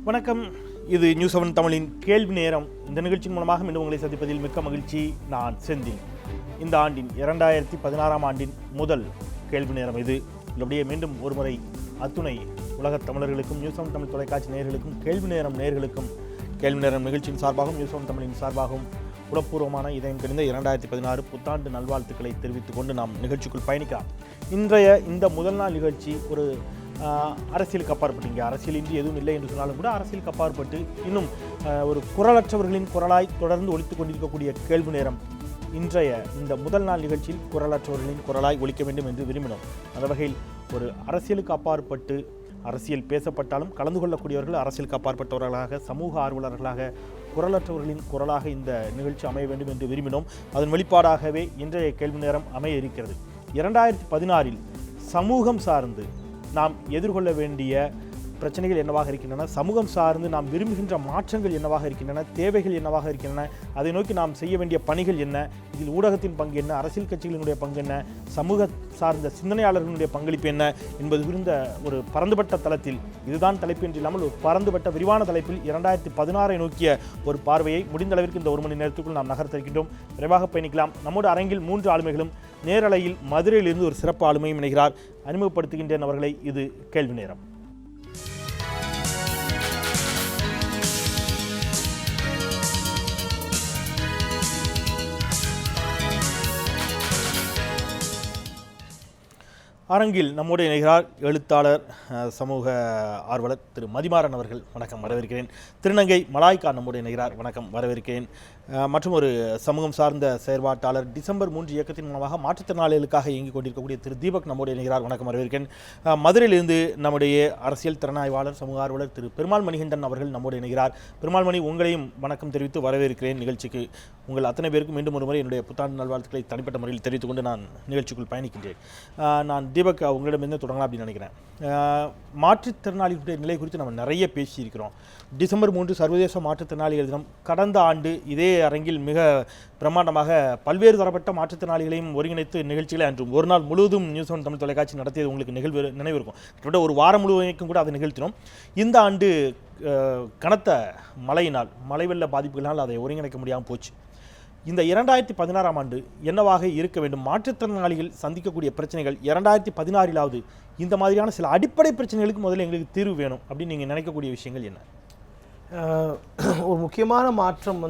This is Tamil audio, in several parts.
வணக்கம். இது நியூஸ் 7 தமிழின் கேள்வி நேரம். இந்த நிகழ்ச்சியின் மூலமாக மீண்டும் உங்களை சந்திப்பதில் மிக்க மகிழ்ச்சி. நான் செந்தில். இந்த ஆண்டின் 2016ஆம் ஆண்டின் முதல் கேள்வி நேரம் இது. அப்படியே மீண்டும் ஒருமுறை அத்துணை உலகத் தமிழர்களுக்கும் நியூஸ் 7 தமிழ் தொலைக்காட்சி நேயர்களுக்கும் கேள்வி நேரம் நிகழ்ச்சியின் சார்பாகவும் நியூஸ் 7 தமிழின் சார்பாகவும் உளப்பூர்வமான இதயம் கணிந்த 2016 புத்தாண்டு நல்வாழ்த்துக்களை தெரிவித்துக் கொண்டு நாம் நிகழ்ச்சிக்குள் பயணிக்கலாம். இன்றைய இந்த முதல் நாள் நிகழ்ச்சி ஒரு அரசியலுக்கு அப்பாற்பட்டு, அரசியலின்றி எதுவும் இல்லை என்று சொன்னாலும் கூட அரசியலுக்கு அப்பாற்பட்டு இன்னும் ஒரு குரலற்றவர்களின் குரலாய் தொடர்ந்து ஒலித்துக் கொண்டிருக்கக்கூடிய கேள்வி நேரம். இன்றைய இந்த முதல் நாள் நிகழ்ச்சியில் குரலற்றவர்களின் குரலாய் ஒலிக்க வேண்டும் என்று விரும்பினோம். அந்த வகையில் ஒரு அரசியலுக்கு அப்பாற்பட்டு அரசியல் பேசப்பட்டாலும் கலந்து கொள்ளக்கூடியவர்கள் அரசியலுக்கு அப்பாற்பட்டவர்களாக, சமூக ஆர்வலர்களாக, குரலற்றவர்களின் குரலாக இந்த நிகழ்ச்சி அமைய வேண்டும் என்று விரும்பினோம். அதன் வெளிப்பாடாகவே இன்றைய கேள்வி நேரம் அமைய இருக்கிறது. 2016இல் சமூகம் சார்ந்து நாம் எதிர்கொள்ள வேண்டிய பிரச்சனைகள் என்னவாக இருக்கின்றன, சமூகம் சார்ந்து நாம் விரும்புகின்ற மாற்றங்கள் என்னவாக இருக்கின்றன, தேவைகள் என்னவாக இருக்கின்றன, அதை நோக்கி நாம் செய்ய வேண்டிய பணிகள் என்ன, இதில் ஊடகத்தின் பங்கு என்ன, அரசியல் கட்சிகளினுடைய பங்கு என்ன, சமூக சார்ந்த சிந்தனையாளர்களுடைய பங்களிப்பு என்ன என்பது குறித்த ஒரு பரந்துபட்ட தளத்தில், இதுதான் தலைப்பு என்று இல்லாமல் ஒரு பரந்துபட்ட விரிவான தலைப்பில் 2016 நோக்கிய ஒரு பார்வையை முடிந்த அளவிற்கு இந்த ஒரு மணி நேரத்துக்குள் நாம் நகர்த்திருக்கின்றோம். விரைவாக பயணிக்கலாம். நம்முடைய அரங்கில் 3 ஆளுமைகளும் நேரலையில் மதுரையிலிருந்து ஒரு சிறப்பு ஆளுமையும் இணைகிறார். அறிமுகப்படுத்துகின்றேன் அவர்களை. இது கேள்வி நேரம். அரங்கில் நம்முடைய இணைகிறார் எழுத்தாளர், சமூக ஆர்வலர் திரு மதிமாறன் அவர்கள். வணக்கம், வரவேற்கிறேன். திருநங்கை மலாய்க்கா நம்முடைய இணைகிறார். வணக்கம், வரவேற்கிறேன். மற்றும் ஒரு சமூகம் சார்ந்த செயற்பாட்டாளர், டிசம்பர் 3 இயக்கத்தின் மூலமாக மாற்றுத்திறனாளிகளுக்காக இயங்கிக் கொண்டிருக்கக்கூடிய திரு தீபக் நம்முடைய இணைகிறார். வணக்கம், வரவேற்கிறேன். மதுரையிலிருந்து நம்முடைய அரசியல் திறனாய்வாளர், சமூக ஆர்வலர் திரு பெருமாள் மணிகண்டன் அவர்கள் நம்முடைய இணைகிறார். பெருமாள் மணி, உங்களையும் வணக்கம் தெரிவித்து வரவேற்கிறேன் நிகழ்ச்சிக்கு. உங்கள் அத்தனை பேருக்கும் மீண்டும் ஒரு முறை என்னுடைய புத்தாண்டு நல்வாழ்த்துக்களை தனிப்பட்ட முறையில் தெரிவித்துக் கொண்டு நான் நிகழ்ச்சிக்குள் பயணிக்கின்றேன். நான் தீபக் உங்களிடமிருந்து தொடங்கலாம் அப்படின்னு நினைக்கிறேன். மாற்றுத்திறனாளிகளுடைய நிலை குறித்து நம்ம நிறைய பேசியிருக்கிறோம். டிசம்பர் 3 சர்வதேச மாற்றுத்திறனாளிகள் தினம். கடந்த ஆண்டு இதே அரங்கில் மிக பிரமாண்டமாக பல்வேறு தரப்பட்ட மாற்றுத்திறனாளிகளையும் ஒருங்கிணைத்து நிகழ்ச்சிகளை அன்று ஒரு நாள் முழுவதும் நியூஸ் 7 தமிழ் தொலைக்காட்சி நடத்தியது உங்களுக்கு நினைவு இருக்கும். கிட்டத்தட்ட ஒரு வாரம் முழுவதும் கூட அதை நிகழ்த்தினோம். இந்த ஆண்டு கனத்த மழையினால், மழை வெள்ள பாதிப்புகளால் அதை ஒருங்கிணைக்க முடியாமல் போச்சு. இந்த 2016ஆம் ஆண்டு என்னவாக இருக்க வேண்டும்? மாற்றுத்திறனாளிகள் சந்திக்கக்கூடிய பிரச்சனைகள் 2016லாவது இந்த மாதிரியான சில அடிப்படை பிரச்சனைகளுக்கு முதல்ல எங்களுக்கு தீர்வு வேணும் அப்படின்னு நீங்கள் நினைக்கக்கூடிய விஷயங்கள் என்ன? ஒரு முக்கியமான மாற்றம்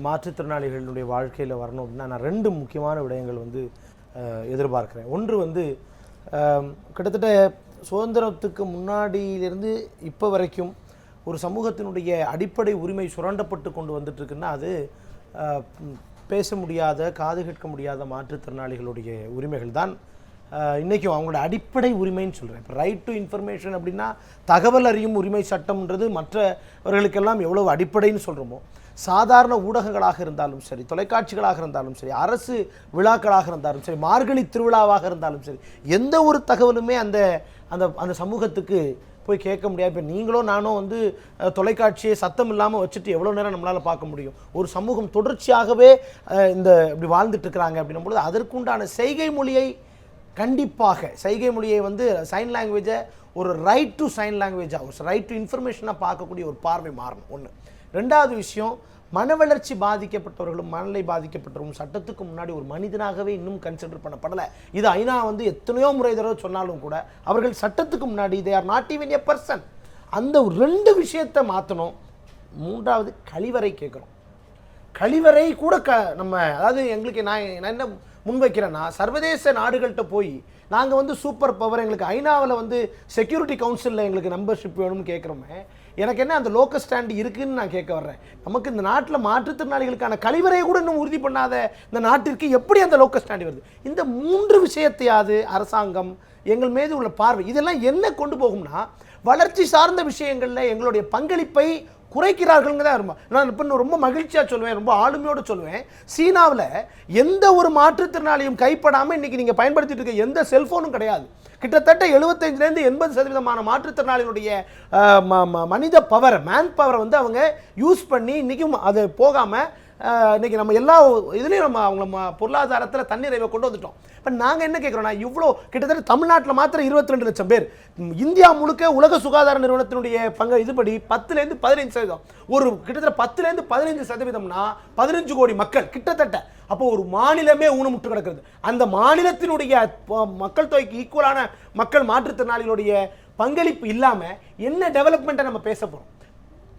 மாற்றுத்திறனாளிகளுடைய வாழ்க்கையில் வரணும் அப்படின்னா நான் 2 முக்கியமான விடயங்கள் எதிர்பார்க்குறேன். ஒன்று கிட்டத்தட்ட சுதந்திரத்துக்கு முன்னாடியிலிருந்து இப்போ வரைக்கும் ஒரு சமூகத்தினுடைய அடிப்படை உரிமை சுரண்டப்பட்டு கொண்டு வந்துட்டுருக்குன்னா அது பேச முடியாத, காது கேட்க முடியாத மாற்றுத்திறனாளிகளுடைய உரிமைகள் தான் இன்றைக்கும் அவங்களோட அடிப்படை உரிமைன்னு சொல்கிறேன். இப்போ ரைட் டு இன்ஃபர்மேஷன் அப்படின்னா தகவல் அறியும் உரிமை சட்டம்ன்றது மற்றவர்களுக்கெல்லாம் எவ்வளவு அடிப்படைன்னு சொல்கிறோமோ, சாதாரண ஊடகங்களாக இருந்தாலும் சரி, தொலைக்காட்சிகளாக இருந்தாலும் சரி, அரசு விழாக்களாக இருந்தாலும் சரி, மார்கழி திருவிழாவாக இருந்தாலும் சரி, எந்த ஒரு தகவலுமே அந்த அந்த அந்த சமூகத்துக்கு போய் கேட்க முடியாது. இப்போ நீங்களோ நானோ தொலைக்காட்சியை சத்தம் இல்லாமல் வச்சுட்டு எவ்வளோ நேரம் நம்மளால் பார்க்க முடியும்? ஒரு சமூகம் தொடர்ச்சியாகவே இப்படி வாழ்ந்துட்டு இருக்கிறாங்க அப்படின்னும் பொழுது அதற்குண்டான செய்கை மொழியை கண்டிப்பாக, செய்கை மொழியை சைன் லாங்குவேஜை ஒரு ரைட் டு சைன் லாங்குவேஜாக, ஒரு ரைட் டு இன்ஃபர்மேஷனாக பார்க்கக்கூடிய ஒரு பார்வை மாறணும். ஒன்று. 2வது விஷயம், மன வளர்ச்சி பாதிக்கப்பட்டவர்களும் மனநிலை பாதிக்கப்பட்டவர்களும் சட்டத்துக்கு முன்னாடி ஒரு மனிதனாகவே இன்னும் கன்சிடர் பண்ணப்படலை. இது ஐநா எத்தனையோ முறை தடவை சொன்னாலும் கூட அவர்கள் சட்டத்துக்கு முன்னாடி they are not even a person. அந்த 2 விஷயத்தை மாற்றணும். 3வது, கழிவறை கேட்குறோம். கழிவறை கூட நம்ம அதாவது எங்களுக்கு நான் என்ன முன்வைக்கிறேன்னா, சர்வதேச நாடுகள்கிட்ட போய் நாங்கள் சூப்பர் பவர், எங்களுக்கு ஐநாவில் செக்யூரிட்டி கவுன்சிலில் எங்களுக்கு மெம்பர்ஷிப் வேணும்னு கேட்குறோமே, எனக்கு என்ன அந்த லோக்கல் ஸ்டாண்ட் இருக்குதுன்னு நான் கேட்க வர்றேன். நமக்கு இந்த நாட்டில் மாற்றுத்திறனாளிகளுக்கான கழிவறையை கூட இன்னும் உறுதி பண்ணாத இந்த நாட்டிற்கு எப்படி அந்த லோக்கல் ஸ்டாண்ட் வருது? இந்த 3 விஷயத்தையாவது அரசாங்கம், எங்கள் மீது உள்ள பார்வை, இதெல்லாம் என்ன கொண்டு போகும்னா வளர்ச்சி சார்ந்த விஷயங்களில் எங்களுடைய பங்களிப்பை குறைக்கிறார்கள் தான் இருக்கும். நான் இப்போ ரொம்ப மகிழ்ச்சியாக சொல்லுவேன், ரொம்ப ஆளுமையோடு சொல்லுவேன், சீனாவில் எந்த ஒரு மாற்றுத்திறனாளியும் கைப்படாமல் இன்றைக்கி நீங்கள் பயன்படுத்திட்டு இருக்க எந்த செல்ஃபோனும் கிடையாது. கிட்டத்தட்ட 75லேருந்து 80% மாற்றுத்திறனாளிகளுடைய மனித பவர், மேன் பவரை அவங்க யூஸ் பண்ணி இன்றைக்கும் அது போகாமல் இன்றைக்கி நம்ம எல்லா இதுலேயும் நம்ம அவங்கள பொருளாதாரத்தில் தன்னிறைவை கொண்டு வந்துட்டோம். இப்போ நாங்கள் என்ன கேட்குறோம்னா, இவ்வளோ கிட்டத்தட்ட தமிழ்நாட்டில் மாத்திரம் 22 லட்சம் பேர், இந்தியா முழுக்க உலக சுகாதார நிறுவனத்தினுடைய பங்கு இதுபடி 10லேருந்து 15%, ஒரு கிட்டத்தட்ட 10லேருந்து 15%னா 15 கோடி மக்கள் கிட்டத்தட்ட. அப்போ ஒரு மாநிலமே ஊனமுற்று கிடக்கிறது. அந்த மாநிலத்தினுடைய மக்கள் தொகைக்கு ஈக்குவலான மக்கள் மாற்றுத்திறனாளிகளுடைய பங்களிப்பு இல்லாமல் என்ன டெவலப்மெண்ட்டை நம்ம பேச போகிறோம்?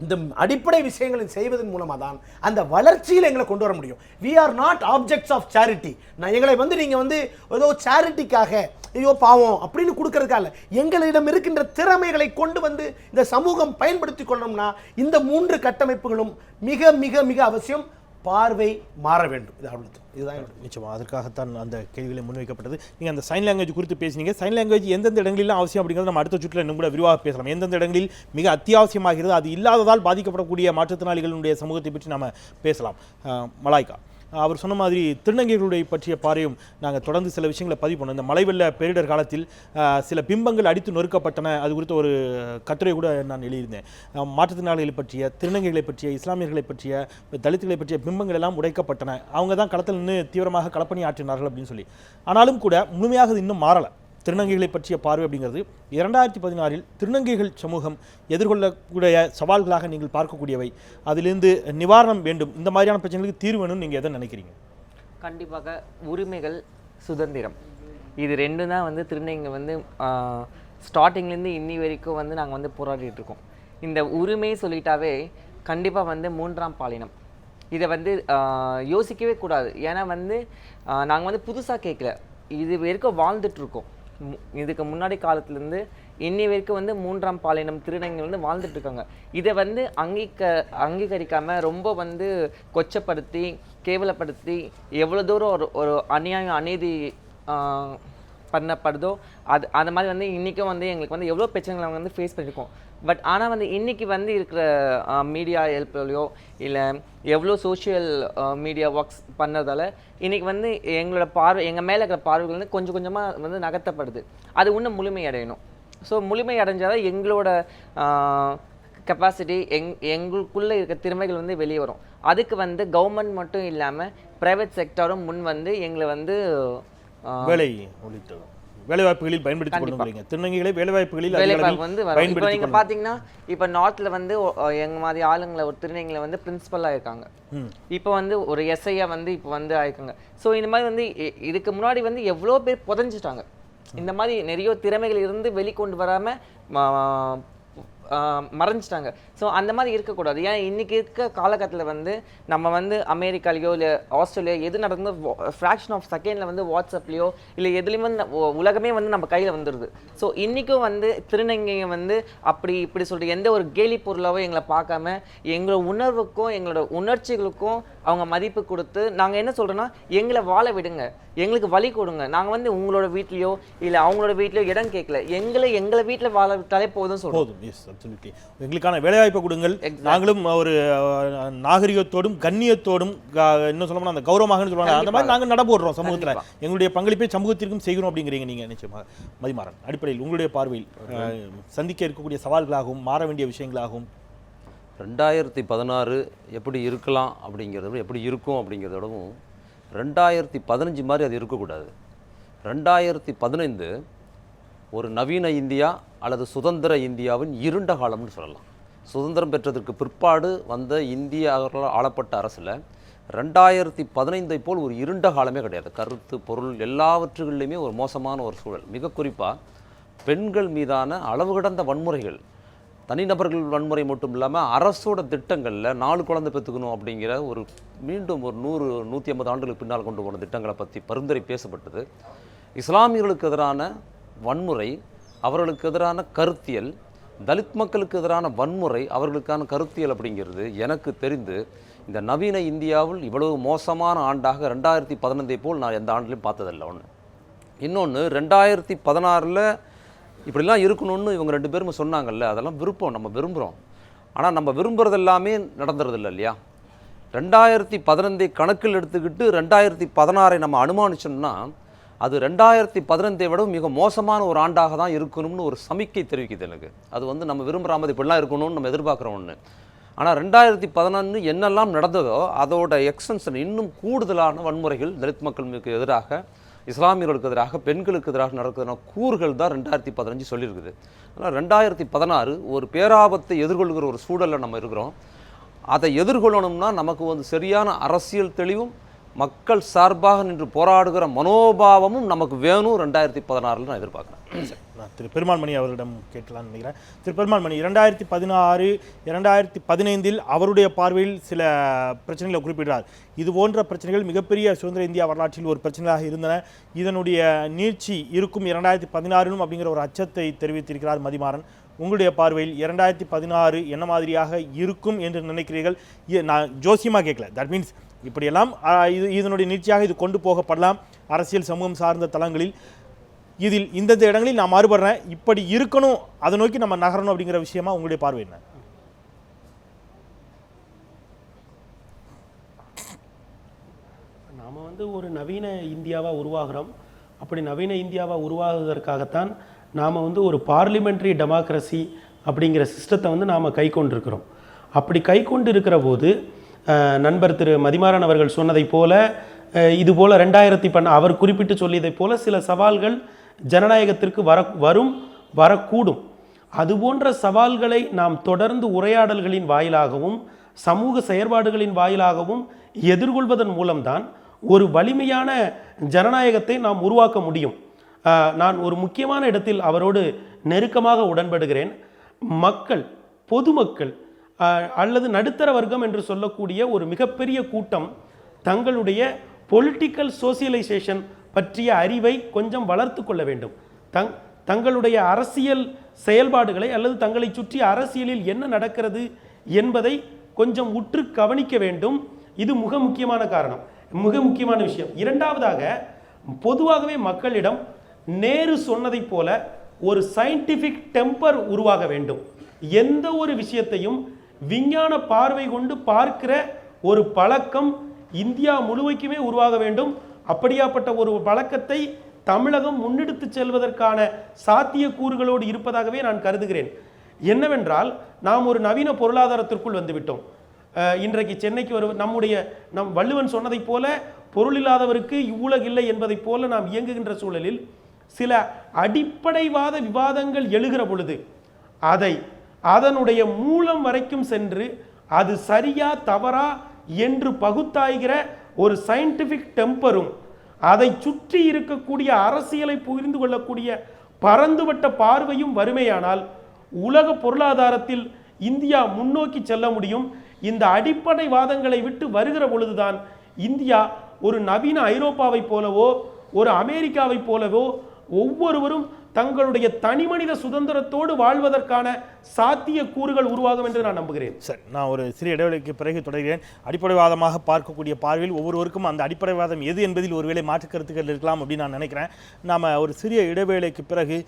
இந்த அடிப்படை விஷயங்களை செய்வதன் மூலமாக தான் அந்த வளர்ச்சியில் எங்களை கொண்டு வர முடியும். we are not objects of charity. நான் எங்களை நீங்கள் ஏதோ சேரிட்டிக்காக ஐயோ பாவம் அப்படின்னு கொடுக்கறதுக்காக இல்லை, எங்களிடம் இருக்கின்ற திறமைகளை கொண்டு இந்த சமூகம் பயன்படுத்தி கொள்ளணும்னா இந்த 3 கட்டமைப்புகளும் மிக மிக மிக அவசியம். பார்வை மாற வேண்டும். இது அவ்வளோ இதுதான் நிச்சயமாக. அதற்காகத்தான் அந்த கேள்விகளை முன்வைக்கப்பட்டது. நீங்கள் அந்த சைன் லாங்குவேஜ் குறித்து பேசினீங்க. சைன் லாங்குவேஜ் எந்தெந்த இடங்களிலும் அவசியம் அப்படிங்கிறது நம்ம அடுத்த சுற்றில் இன்னும் கூட விரிவாக பேசலாம். எந்தெந்த இடங்களில் மிக அத்தியாவசியமாகிறது, அது இல்லாததால் பாதிக்கப்படக்கூடிய மாற்றுத்திறனாளிகளுடைய சமூகத்தை பற்றி நம்ம பேசலாம். மலாய்கா, அவர் சொன்ன மாதிரி திருநங்கைகளுடைய பற்றிய பார்வையும் நாங்கள் தொடர்ந்து சில விஷயங்களை பதிவு பண்ணோம். இந்த மழை வெள்ள பேரிடர் காலத்தில் சில பிம்பங்கள் அடித்து நொறுக்கப்பட்டன, அது குறித்த ஒரு கட்டுரை கூட நான் எழுதியிருந்தேன். மாற்றுத்திறனாளிகளை பற்றிய, திருநங்கைகளை பற்றிய, இஸ்லாமியர்களை பற்றிய, தலித்துகளை பற்றிய பிம்பங்கள் எல்லாம் உடைக்கப்பட்டன. அவங்க தான் களத்தில் நின்று தீவிரமாக களப்பணி ஆற்றினார்கள் அப்படின்னு சொல்லி. ஆனாலும் கூட முழுமையாக அது இன்னும் மாறலை. திருநங்கைகளை பற்றிய பார்வை அப்படிங்கிறது 2016 திருநங்கைகள் சமூகம் எதிர்கொள்ளக்கூடிய சவால்களாக நீங்கள் பார்க்கக்கூடியவை, அதிலிருந்து நிவாரணம் வேண்டும், இந்த மாதிரியான பிரச்சனைகளுக்கு தீர்வு வேணும்னு நீங்கள் எதை நினைக்கிறீங்க? கண்டிப்பாக உரிமைகள், சுதந்திரம், இது ரெண்டும் தான் திருநங்கை ஸ்டார்டிங்லேருந்து இன்னி வரைக்கும் நாங்கள் போராடிட்டு இருக்கோம். இந்த உரிமை சொல்லிட்டாவே கண்டிப்பாக 3ஆம் பாலினம் இதை யோசிக்கவே கூடாது. ஏன்னா நாங்கள் புதுசாக கேட்கல, இது வரைக்கும் வாழ்ந்துட்டுருக்கோம். இதுக்கு முன்னாடி காலத்துலேருந்து இன்னி வரைக்கும் 3ஆம் பாலினம் திருநங்கை வாழ்ந்துட்டு இருக்காங்க. இதை அங்கீகரிக்காமல் ரொம்ப கொச்சப்படுத்தி கேவலப்படுத்தி எவ்வளோ தூரம் ஒரு அநியாயம் அநீதி பண்ணப்படுதோ அந்த மாதிரி இன்றைக்கும் எங்களுக்கு எவ்வளோ பிரச்சனைகளை அவங்க ஃபேஸ் பண்ணியிருக்கோம். பட் ஆனால் இன்றைக்கி இருக்கிற மீடியா ஹெல்ப்லையோ இல்லை எவ்வளோ சோஷியல் மீடியா ஒர்க்ஸ் பண்ணதால் இன்றைக்கி எங்களோட பார்வை, எங்கள் மேலே இருக்கிற பார்வைகள் கொஞ்சம் கொஞ்சமாக நகர்த்தப்படுது. அது இன்னும் முழுமை அடையணும். ஸோ முழுமை அடைஞ்சால் எங்களோட கெப்பாசிட்டி எங்களுக்குள்ளே இருக்க திறமைகள் வெளியே வரும். அதுக்கு கவர்மெண்ட் மட்டும் இல்லாமல் ப்ரைவேட் செக்டரும் முன் எங்களை வேலைவாய்ப்புகளில் பயன்படுத்திக் கொள்ளுங்க. திருநங்கைகளை வேலைவாய்ப்புகளில் இப்போ நீங்க பாத்தீங்கன்னா இப்போ நார்த்ல எங்க மாதிரி ஆளுங்களை ஒரு திருநங்கைகளை பிரின்சிபலா இருக்காங்க. இப்போ ஒரு எஸ்ஐயா இப்போ ஆயிருக்காங்க. ஸோ இந்த மாதிரி இதுக்கு முன்னாடி எவ்வளோ பேர் புதஞ்சிட்டாங்க. இந்த மாதிரி நிறைய திறமைகள் இருந்து வெளிக்கொண்டு வராம மறைஞ்சிட்டாங்க. ஸோ அந்த மாதிரி இருக்கக்கூடாது. ஏன் இன்றைக்கி இருக்க காலகட்டத்தில் நம்ம அமெரிக்காலேயோ இல்லை ஆஸ்திரேலியா எது நடந்தோ ஃப்ராக்ஷன் ஆஃப் செகண்டில் வாட்ஸ்அப்லேயோ இல்லை எதுலேயுமே உலகமே நம்ம கையில் வந்துடுது. ஸோ இன்றைக்கும் திருநங்கைங்க அப்படி இப்படி சொல்லிட்டு எந்த ஒரு கேலி பொருளாவோ எங்களை பார்க்காம எங்களோட உணர்வுக்கும் எங்களோட உணர்ச்சிகளுக்கும் அவங்க மதிப்பு கொடுத்து நாங்கள் என்ன சொல்கிறோன்னா, எங்களை வாழ விடுங்க, எங்களுக்கு வழி கொடுங்க. நாங்கள் உங்களோட வீட்லேயோ இல்லை அவங்களோட வீட்லேயோ இடம் கேட்கல, எங்களை வீட்டில் வாழ விட்டாலே போதும் சொல்லுவோம். எங்களுக்கான வேலைவாய்ப்பை கொடுங்கள், நாங்களும் ஒரு நாகரிகத்தோடும் கண்ணியத்தோடும் இன்னும் சொல்லணும்னா அந்த கௌரவமாக சொல்லுவாங்க, அந்த மாதிரி நாங்கள் நடப்போடுறோம் சமூகத்தில், எங்களுடைய பங்களிப்பை சமூகத்திற்கும் செய்கிறோம் அப்படிங்கிறீங்க நீங்கள். நிச்சயமாக மதிமாறன், அடிப்படையில் உங்களுடைய பார்வையில் சந்திக்க இருக்கக்கூடிய சவால்களாகவும் மாற வேண்டிய விஷயங்களாகவும் 2016 எப்படி இருக்கலாம் அப்படிங்கிறத எப்படி இருக்கும் அப்படிங்கிறதோடவும் 2015 மாதிரி அது இருக்கக்கூடாது. 2015 ஒரு நவீன இந்தியா அல்லது சுதந்திர இந்தியாவின் இருண்ட காலம்னு சொல்லலாம். சுதந்திரம் பெற்றதற்கு பிற்பாடு வந்த இந்தியாவால் ஆளப்பட்ட அரசில் 2015 போல் ஒரு இருண்ட காலமே கிடையாது. கருத்து, பொருள் எல்லாவற்றுகளிலுமே ஒரு மோசமான ஒரு சூழல். மிக குறிப்பாக பெண்கள் மீதான அளவு கடந்த வன்முறைகள், தனிநபர்கள் வன்முறை மட்டும் இல்லாமல் அரசோட திட்டங்களில் 4 குழந்தை பெற்றுக்கணும் அப்படிங்கிற ஒரு மீண்டும் ஒரு 100-150 ஆண்டுகளுக்கு பின்னால் கொண்டு போன திட்டங்களை பற்றி பரிந்துரை பேசப்பட்டது. இஸ்லாமியர்களுக்கு எதிரான வன்முறை, அவர்களுக்கு எதிரான கருத்தியல், தலித் மக்களுக்கு எதிரான வன்முறை, அவர்களுக்கான கருத்தியல் அப்படிங்கிறது எனக்கு தெரிந்து இந்த நவீன இந்தியாவில் இவ்வளவு மோசமான ஆண்டாக 2015 போல் நான் எந்த ஆண்டுலையும் பார்த்ததில்லை. ஒன்று. இன்னொன்று, 2016 இப்படிலாம் இருக்கணும்னு இவங்க 2 பேரும் சொன்னாங்கல்ல, அதெல்லாம் விருப்பம், நம்ம விரும்புகிறோம். ஆனால் நம்ம விரும்புகிறது எல்லாமே நடந்துறதில்லை இல்லையா? 2015 கணக்கில் எடுத்துக்கிட்டு 2016 நம்ம அனுமானிச்சோம்னா அது 2015 விட மிக மோசமான ஒரு ஆண்டாக தான் இருக்கணும்னு ஒரு சமிக்கை தெரிவிக்குது எனக்கு. அது நம்ம விரும்புகிற மாதிரி இப்படிலாம் இருக்கணும்னு நம்ம எதிர்பார்க்குற ஒன்று. ஆனால் 2011 என்னெல்லாம் நடந்ததோ அதோட எக்ஸ்டென்ஷன் இன்னும் கூடுதலான வன்முறைகள் தலித் மக்களுக்கு எதிராக, இஸ்லாமியர்களுக்கு எதிராக, பெண்களுக்கு எதிராக நடக்கிறதுனா கூறுகள் தான் 2015 சொல்லியிருக்குது. ஆனால் 2016 ஒரு பேராபத்தை எதிர்கொள்கிற ஒரு சூழலில் நம்ம இருக்கிறோம். அதை எதிர்கொள்ளணும்னா நமக்கு சரியான அரசியல் தெளிவும் மக்கள் சார்பாக நின்று போராடுகிற மனோபாவமும் நமக்கு வேணும் 2016 நான் எதிர்பார்க்குறேன். நான் திரு பெருமாள்மணி அவரிடம் கேட்கலாம்னு நினைக்கிறேன். திரு பெருமாள்மணி, 2016 2015 அவருடைய பார்வையில் சில பிரச்சனைகளை குறிப்பிடுறார். இது போன்ற பிரச்சனைகள் மிகப்பெரிய சுதந்திர இந்தியா வரலாற்றில் ஒரு பிரச்சனையாக இருந்தன. இதனுடைய நீட்சி இருக்கும் 2016 அப்படிங்கிற ஒரு அச்சத்தை தெரிவித்திருக்கிறார் மதிமாறன். உங்களுடைய பார்வையில் 2016 என்ன மாதிரியாக இருக்கும் என்று நினைக்கிறீர்கள்? நான் ஜோசியமாக கேட்கல. தட் மீன்ஸ் இப்படியெல்லாம் இதனுடைய நீட்சியாக இது கொண்டு போகப்படலாம் அரசியல் சமூகம் சார்ந்த தளங்களில். இதில் இந்தந்த இடங்களில் நான் மாறுபடுறேன், இப்படி இருக்கணும், அதை நோக்கி நம்ம நகரணும் அப்படிங்கிற விஷயமா உங்களுடைய பார்வை என்ன? நாம் ஒரு நவீன இந்தியாவாக உருவாகிறோம். அப்படி நவீன இந்தியாவாக உருவாகுவதற்காகத்தான் நாம் ஒரு பார்லிமெண்ட்ரி டெமோக்ரஸி அப்படிங்கிற சிஸ்டத்தை நாம் கை கொண்டிருக்கிறோம். அப்படி கை கொண்டு இருக்கிற போது நண்பர் திரு மதிமாறன் அவர்கள் சொன்னதை போல இதுபோல் 2010 அவர் குறிப்பிட்டு சொல்லியதை போல சில சவால்கள் ஜனநாயகத்திற்கு வரக்கூடும். அதுபோன்ற சவால்களை நாம் தொடர்ந்து உரையாடல்களின் வாயிலாகவும் சமூக செயற்பாடுகளின் வாயிலாகவும் எதிர்கொள்வதன் மூலம்தான் ஒரு வலிமையான ஜனநாயகத்தை நாம் உருவாக்க முடியும். நான் ஒரு முக்கியமான இடத்தில் அவரோடு நெருக்கமாக உடன்படுகிறேன். மக்கள், பொதுமக்கள் அல்லது நடுத்தர வர்க்கம் என்று சொல்லக்கூடிய ஒரு மிகப்பெரிய கூட்டம் தங்களுடைய பொலிட்டிக்கல் சோசியலைசேஷன் பற்றிய அறிவை கொஞ்சம் வளர்த்து கொள்ள வேண்டும். தங்களுடைய அரசியல் செயல்பாடுகளை அல்லது தங்களை சுற்றி அரசியலில் என்ன நடக்கிறது என்பதை கொஞ்சம் உற்று கவனிக்க வேண்டும். இது மிக முக்கியமான காரணம், மிக முக்கியமான விஷயம். இரண்டாவதாக, பொதுவாகவே மக்களிடம் நேரு சொன்னதை போல ஒரு சயின்டிஃபிக் டெம்பர் உருவாக வேண்டும். எந்த ஒரு விஷயத்தையும் விஞ்ஞான பார்வை கொண்டு பார்க்கிற ஒரு பழக்கம் இந்தியா முழுமைக்குமே உருவாக வேண்டும். அப்படியாப்பட்ட ஒரு பழக்கத்தை தமிழகம் முன்னெடுத்து செல்வதற்கான சாத்திய கூறுகளோடு இருப்பதாகவே நான் கருதுகிறேன். என்னவென்றால், நாம் ஒரு நவீன பொருளாதாரத்திற்குள் வந்துவிட்டோம். இன்றைக்கு சென்னைக்கு நம் வள்ளுவன் சொன்னதை போல பொருளில்லாதவருக்கு இவ்வுலகில்லை என்பதை போல நாம் இயங்குகின்ற சூழலில் சில அடிப்படைவாத விவாதங்கள் எழுகிற பொழுது அதனுடைய மூலம் வரைக்கும் சென்று அது சரியா தவறா என்று பகுத்தாய்கிற ஒரு சயின்டிஃபிக் டெம்பரும் அதை சுற்றி இருக்கக்கூடிய அரசியலை புரிந்து கொள்ளக்கூடிய பரந்துபட்ட பார்வையும் வறுமையானால் உலக பொருளாதாரத்தில் இந்தியா முன்னோக்கி செல்ல முடியும். இந்த அடிப்படை வாதங்களை விட்டு வருகிற பொழுதுதான் இந்தியா ஒரு நவீன ஐரோப்பாவை போலவோ ஒரு அமெரிக்காவை போலவோ ஒவ்வொருவரும் தங்களுடைய தனிமனித சுதந்திரத்தோடு வாழ்வதற்கான சாத்திய கூறுகள் உருவாகும் என்று நான் நம்புகிறேன். சரி, நான் ஒரு சிறிய இடைவெளிக்கு பிறகு தொடர்கிறேன். அடிப்படைவாதமாக பார்க்கக்கூடிய பார்வையில் ஒவ்வொருவருக்கும் அந்த அடிப்படைவாதம் எது என்பதில் ஒருவேளை மாற்று கருத்துக்கள் இருக்கலாம் அப்படின்னு நான் நினைக்கிறேன். நாம் ஒரு சிறிய இடைவேளைக்கு பிறகு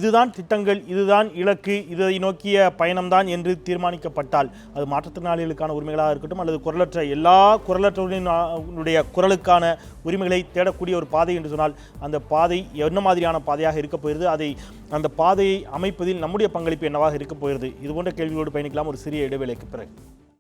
இதுதான் திட்டங்கள், இதுதான் இலக்கு, இதை நோக்கிய பயணம்தான் என்று தீர்மானிக்கப்பட்டால் அது மாற்றுத்திறனாளிகளுக்கான உரிமைகளாக இருக்கட்டும் அல்லது குரலற்ற எல்லா குரலற்றவர்களுடைய குரலுக்கான உரிமைகளை தேடக்கூடிய ஒரு பாதை என்று சொன்னால் அந்த பாதை என்ன மாதிரியான பாதையாக இருக்க போகிறது, அந்த பாதையை அமைப்பதில் நம்முடைய பங்களிப்பு என்னவாக இருக்க போகிறது, இது போன்ற கேள்விகளோடு பயணிக்கலாம் ஒரு சிறிய இடைவேளைக்கு பிறகு.